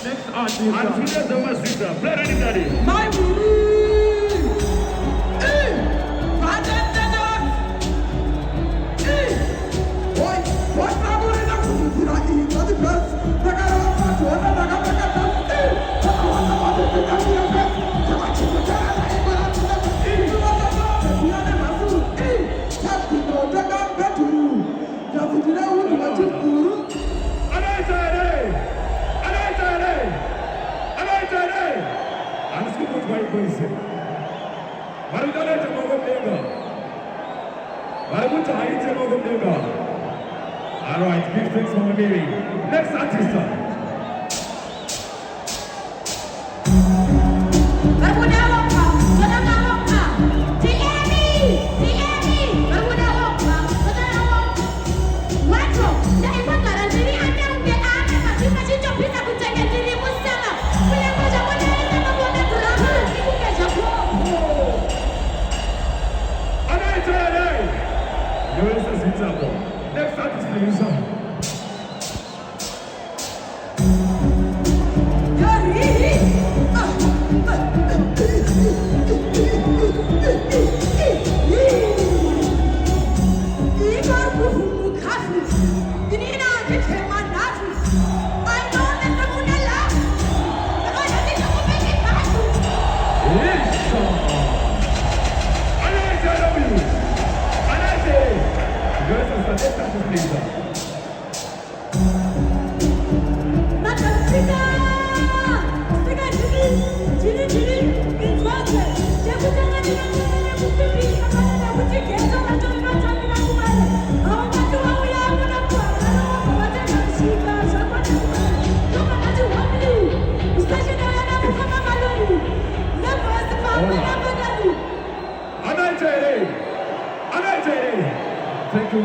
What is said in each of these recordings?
Next artist. My all right, big thanks for Mababe. Next artist. Next artist, please. Thank you.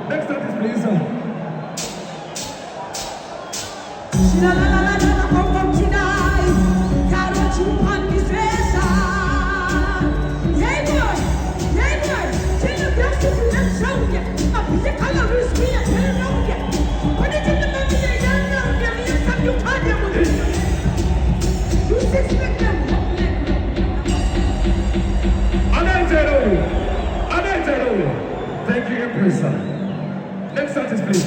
Next artist, please. Thank you, Empress. Next artist, please.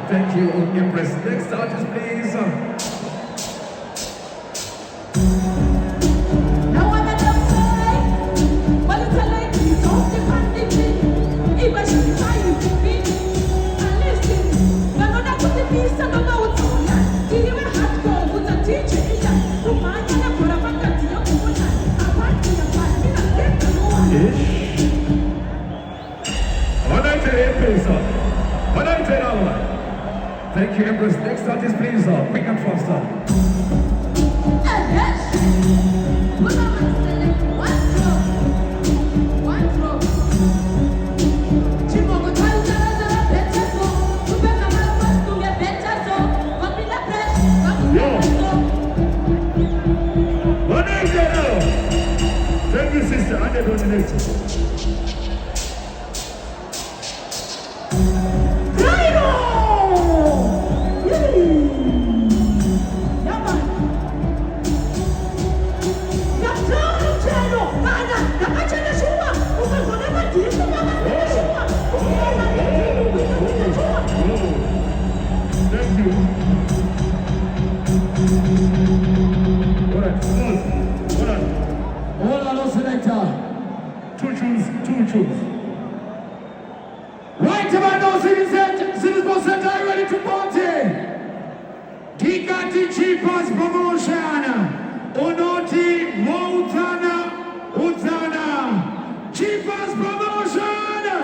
Thank you, Empress. Next artist, please. Thank you, Empress. Next artist, please. Quick and faster. Thank you, sister. I did the next. Two choose. Right about now, citizens boss and I ready to party. Kikati Cheapers promotion. Onoti Utana. Cheapers promotion.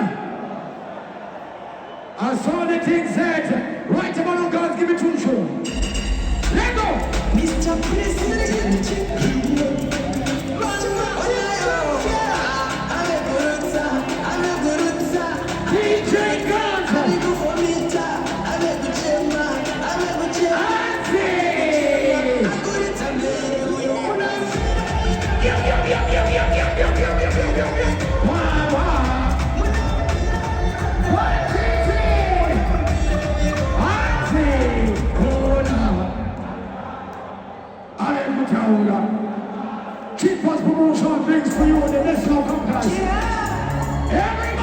I saw the thing set. Right about now, guys, give me 2 show. Let go. Mr. President. Cheapest promotion things for you in the next local class. Every